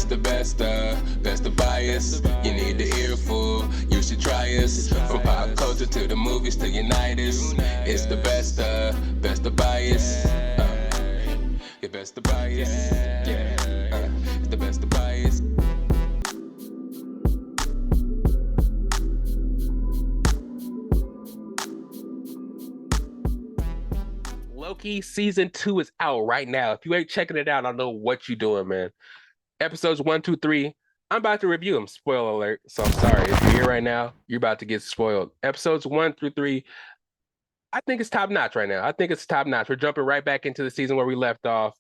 It's the best of bias. You need the earful, you should try us. From pop culture to the movies to Unitas. It's the best of bias. Your best of bias. Yeah, it's the best of bias. Loki season 2 is out right now. If you ain't checking it out, I don't know what you doing, man. Episodes 1, 2, 3. I'm about to review them. Spoiler alert. So I'm sorry. If you're here right now, you're about to get spoiled. Episodes 1 through 3. I think it's top notch right now. I think it's top notch. We're jumping right back into the season where we left off.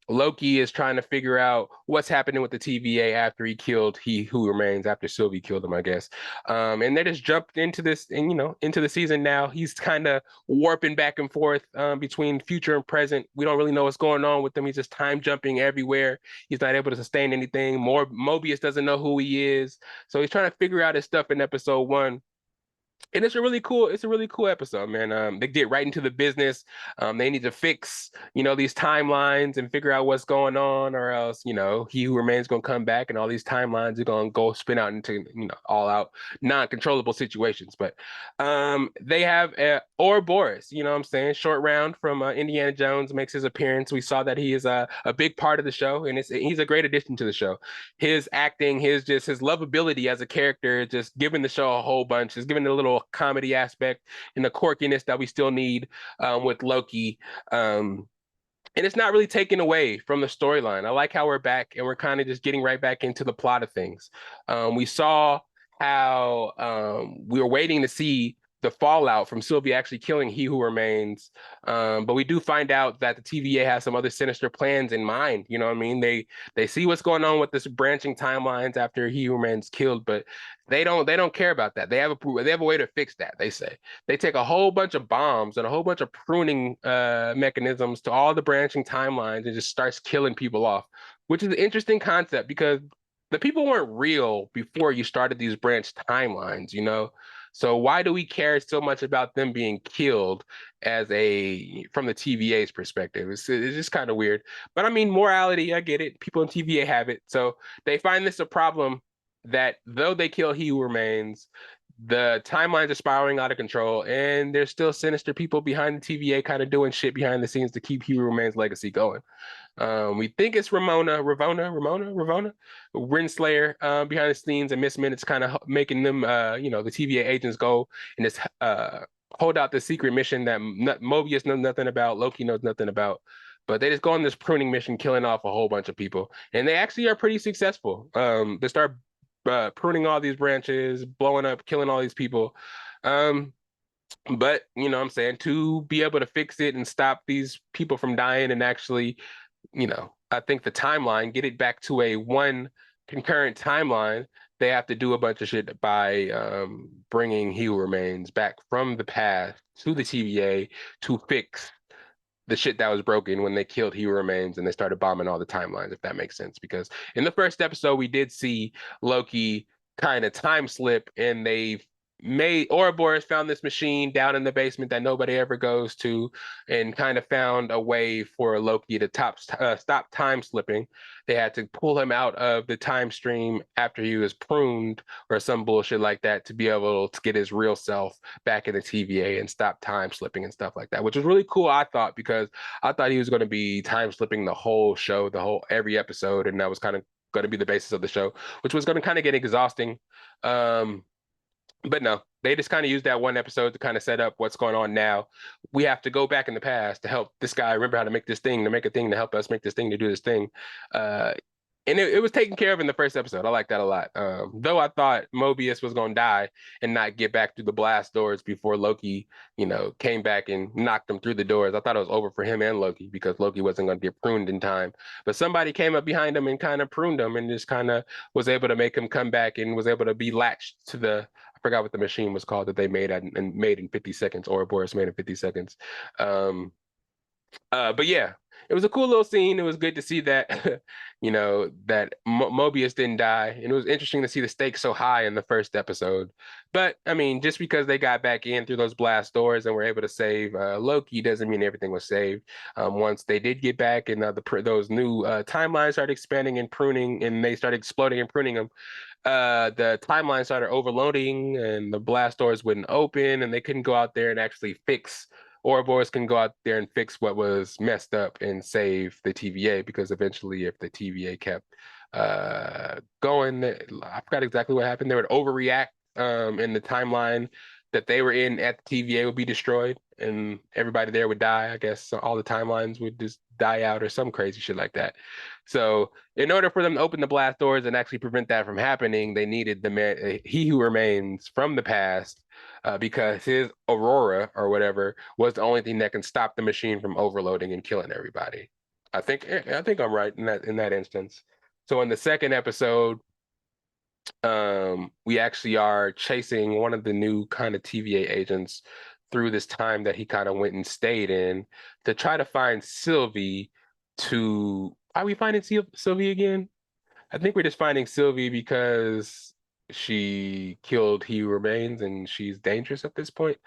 Loki is trying to figure out what's happening with the TVA after he killed He Who Remains, after Sylvie killed him, I guess. And they just jumped into this, and into the season now. He's kind of warping back and forth between future and present. We don't really know what's going on with him. He's just time jumping everywhere. He's not able to sustain anything. Mobius doesn't know who he is, so he's trying to figure out his stuff in episode 1. And it's a really cool episode, man. They get right into the business. They need to fix, these timelines and figure out what's going on, or else, He Who Remains gonna come back, and all these timelines are gonna go spin out into, all out non-controllable situations. But they have Ouroboros, you know what I'm saying? Short Round from Indiana Jones makes his appearance. We saw that he is a big part of the show, and he's a great addition to the show. His acting, his lovability as a character, just giving the show a whole bunch, is giving it a little comedy aspect and the quirkiness that we still need with Loki. And it's not really taken away from the storyline. I like how we're back and we're kind of just getting right back into the plot of things. We saw how we were waiting to see the fallout from Sylvie actually killing He Who Remains. But we do find out that the TVA has some other sinister plans in mind. You know what I mean? They see what's going on with this branching timelines after He Who Remains killed, but they don't care about that. They have a way to fix that. They say they take a whole bunch of bombs and a whole bunch of pruning mechanisms to all the branching timelines and just starts killing people off, which is an interesting concept because the people weren't real before you started these branch timelines, So why do we care so much about them being killed from the TVA's perspective? It's just kind of weird. But I mean, morality, I get it. People in TVA have it. So they find this a problem that though they kill He Who Remains, the timelines are spiraling out of control, and there's still sinister people behind the TVA kind of doing shit behind the scenes to keep He Who Remains legacy going. We think it's Ramona, Renslayer behind the scenes, and Miss Minutes kind of making them, the TVA agents go and just hold out the secret mission that Mobius knows nothing about, Loki knows nothing about. But they just go on this pruning mission, killing off a whole bunch of people, and they actually are pretty successful. They start pruning all these branches, blowing up, killing all these people. But I'm saying, to be able to fix it and stop these people from dying and actually, I think the timeline, get it back to a one concurrent timeline, they have to do a bunch of shit by bringing He Who Remains back from the past to the TVA to fix the shit that was broken when they killed He Who Remains and they started bombing all the timelines, if that makes sense. Because in the first episode, we did see Loki kind of time slip, and Ouroboros found this machine down in the basement that nobody ever goes to, and kind of found a way for Loki to stop time slipping. They had to pull him out of the time stream after he was pruned or some bullshit like that to be able to get his real self back in the TVA and stop time slipping and stuff like that, which was really cool, I thought, because I thought he was going to be time slipping the whole show, every episode, and that was kind of going to be the basis of the show, which was going to kind of get exhausting. But no, they just kind of used that one episode to kind of set up what's going on now. We have to go back in the past to help this guy remember how to make this thing, to make a thing to help us make this thing, to do this thing. And it was taken care of in the first episode. I like that a lot. Though I thought Mobius was going to die and not get back through the blast doors before Loki, came back and knocked him through the doors. I thought it was over for him and Loki because Loki wasn't going to get pruned in time. But somebody came up behind him and kind of pruned him and just kind of was able to make him come back and was able to be latched to I forgot what the machine was called that they made made in 50 seconds, Ouroboros made in 50 seconds. But yeah, it was a cool little scene. It was good to see that, that Mobius didn't die, and it was interesting to see the stakes so high in the first episode. But I mean, just because they got back in through those blast doors and were able to save Loki doesn't mean everything was saved. Once they did get back, and those new timelines started expanding and pruning, and they started exploding and pruning them, the timeline started overloading and the blast doors wouldn't open and they couldn't go out there and actually fix Ouroboros can go out there and fix what was messed up and save the TVA, because eventually if the TVA kept going, I forgot exactly what happened. They would overreact in the timeline that they were in at the TVA would be destroyed and everybody there would die. I guess so all the timelines would just die out or some crazy shit like that. So in order for them to open the blast doors and actually prevent that from happening, they needed the man, he who remains from the past, because his aurora or whatever was the only thing that can stop the machine from overloading and killing everybody. I think I'm right in that instance. So in the second episode, we actually are chasing one of the new kind of TVA agents through this time that he kind of went and stayed in to try to find Sylvie. To Are we finding Sylvie again? I think we're just finding Sylvie because she killed He Who Remains and she's dangerous at this point.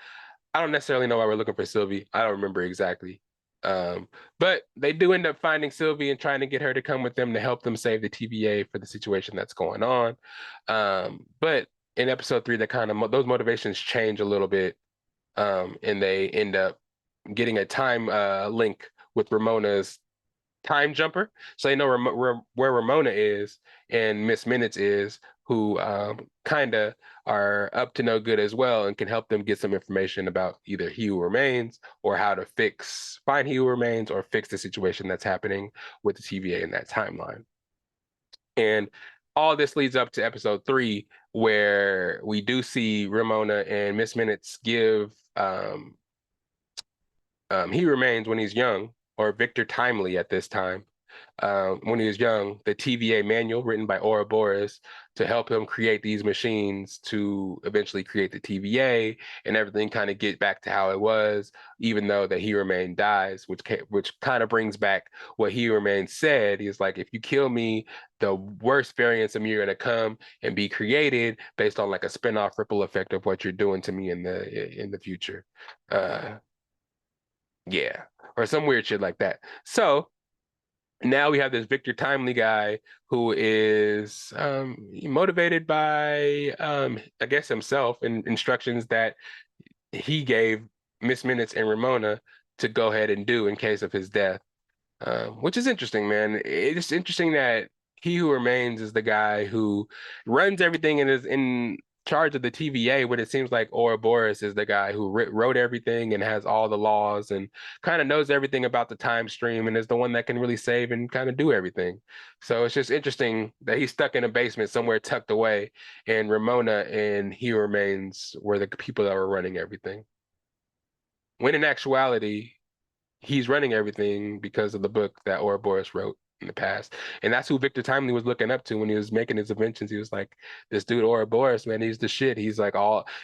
I don't necessarily know why we're looking for Sylvie. I don't remember exactly. But they do end up finding Sylvie and trying to get her to come with them to help them save the TVA for the situation that's going on. But in episode 3, that kind of those motivations change a little bit, and they end up getting a time link with Ramona's time jumper. So they know where Ramona is and Miss Minutes is, who kind of are up to no good as well and can help them get some information about either He Who Remains or how to find He Who Remains or fix the situation that's happening with the TVA in that timeline. And all this leads up to episode 3, where we do see Ramona and Miss Minutes give He Remains when he's young, or Victor Timely at this time, when he was young, the TVA manual written by Ouroboros to help him create these machines to eventually create the TVA and everything kind of get back to how it was, even though that He Remain dies, which kind of brings back what He Remain said. He's like, if you kill me, the worst variants of me are gonna come and be created based on like a spin-off ripple effect of what you're doing to me in the future. Yeah, or some weird shit like that. So now we have this Victor Timely guy who is motivated by, I guess, himself and instructions that he gave Miss Minutes and Ramona to go ahead and do in case of his death, which is interesting, man. It's interesting that He Who Remains is the guy who runs everything and is in charge of the TVA, when it seems like Ouroboros is the guy who wrote everything and has all the laws and kind of knows everything about the time stream and is the one that can really save and kind of do everything. So it's just interesting that he's stuck in a basement somewhere tucked away, and Ramona and He Who Remains were the people that were running everything. When in actuality, he's running everything because of the book that Ouroboros wrote in the past. And that's who Victor Timely was looking up to when he was making his inventions. He was like, this dude Ouroboros, man, he's the shit. He's like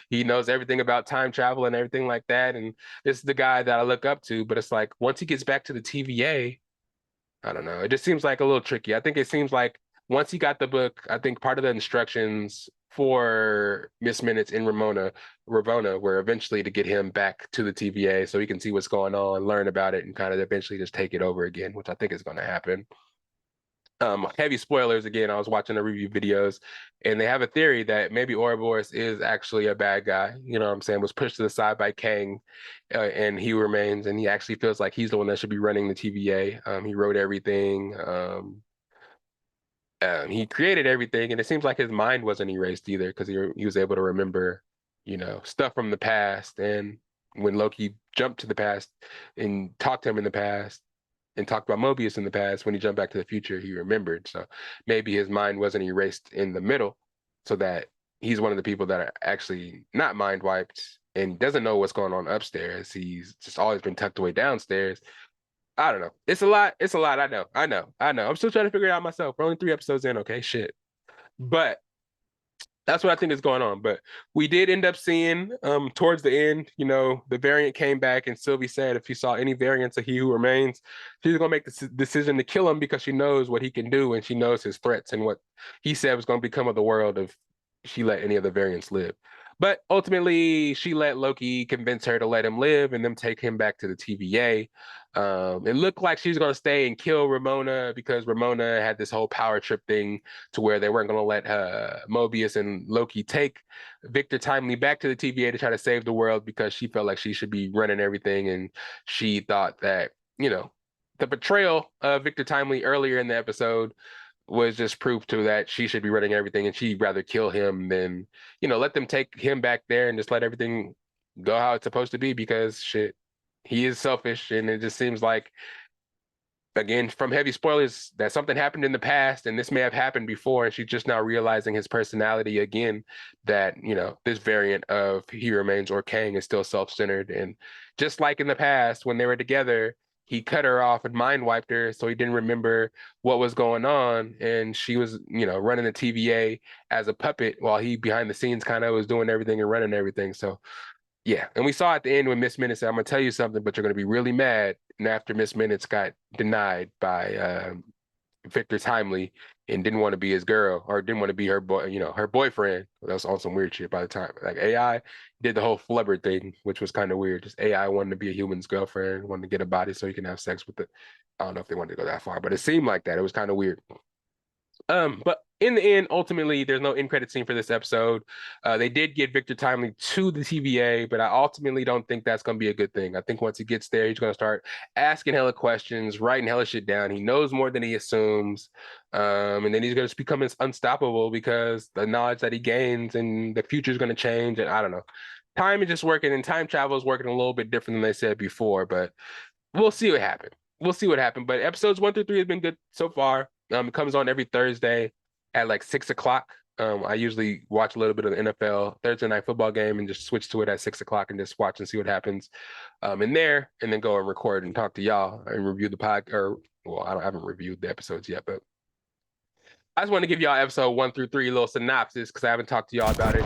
he knows everything about time travel and everything like that. And this is the guy that I look up to. But it's like, once he gets back to the TVA, I don't know. It just seems like a little tricky. I think it seems like once he got the book, I think part of the instructions for Miss Minutes and Ravona were eventually to get him back to the TVA so he can see what's going on, learn about it, and kind of eventually just take it over again, which I think is going to happen. Heavy spoilers again. I was watching the review videos, and they have a theory that maybe Ouroboros is actually a bad guy. You know what I'm saying? Was pushed to the side by Kang, and He Remains, and he actually feels like he's the one that should be running the TVA. He wrote everything. He created everything, and it seems like his mind wasn't erased either, because he was able to remember, stuff from the past. And when Loki jumped to the past and talked to him in the past, and talked about Mobius in the past, when he jumped back to the future, he remembered. So maybe his mind wasn't erased in the middle, so that he's one of the people that are actually not mind wiped and doesn't know what's going on upstairs. He's just always been tucked away downstairs. I don't know. It's a lot. It's a lot. I know. I know. I know. I'm still trying to figure it out myself. We're only 3 episodes in. Okay, shit. But That's what I think is going on. But we did end up seeing towards the end, the variant came back and Sylvie said if she saw any variants of He Who Remains, she's gonna make the decision to kill him because she knows what he can do and she knows his threats and what he said was gonna become of the world if she let any of the variants live. But ultimately, she let Loki convince her to let him live and them take him back to the TVA. It looked like she was going to stay and kill Ramona because Ramona had this whole power trip thing to where they weren't going to let Mobius and Loki take Victor Timely back to the TVA to try to save the world because she felt like she should be running everything. And she thought that, the betrayal of Victor Timely earlier in the episode was just proof to that she should be running everything and she'd rather kill him than, let them take him back there and just let everything go how it's supposed to be because shit, he is selfish. And it just seems like, again, from heavy spoilers, that something happened in the past and this may have happened before. And she's just now realizing his personality again, that, this variant of He Remains or Kang is still self-centered. And just like in the past, when they were together, he cut her off and mind wiped her so he didn't remember what was going on. And she was, running the TVA as a puppet while he behind the scenes kind of was doing everything and running everything. So yeah. And we saw at the end when Miss Minutes said, I'm gonna tell you something, but you're gonna be really mad. And after Miss Minutes got denied by Victor Timely and didn't want to be his girl or didn't want to be her boy, her boyfriend. That was on some weird shit by the time. Like AI did the whole flubber thing, which was kind of weird. Just AI wanted to be a human's girlfriend, wanted to get a body so he can have sex with it. I don't know if they wanted to go that far, but it seemed like that. It was kind of weird. But in the end, ultimately, there's no end credit scene for this episode. They did get Victor Timely to the TVA, but I ultimately don't think that's going to be a good thing. I think once he gets there, he's going to start asking hella questions, writing hella shit down. He knows more than he assumes. And then he's going to become unstoppable because the knowledge that he gains and the future is going to change. And I don't know. Time is just working and time travel is working a little bit different than they said before, but we'll see what happens. We'll see what happens. But episodes 1 through 3 has been good so far. It comes on every Thursday at like 6 o'clock. I usually watch a little bit of the NFL Thursday night football game and just switch to it at 6 o'clock and just watch and see what happens in there, and then go and record and talk to y'all and review the I haven't reviewed the episodes yet, but I just want to give y'all episode 1 through 3 a little synopsis because I haven't talked to y'all about it.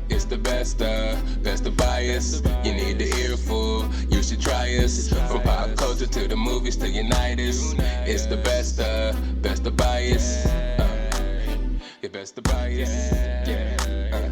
It's the best of bias. You need the earful, you should try us. From pop culture to the movies to Unitas. It's the best of bias. Best of bias. Yeah.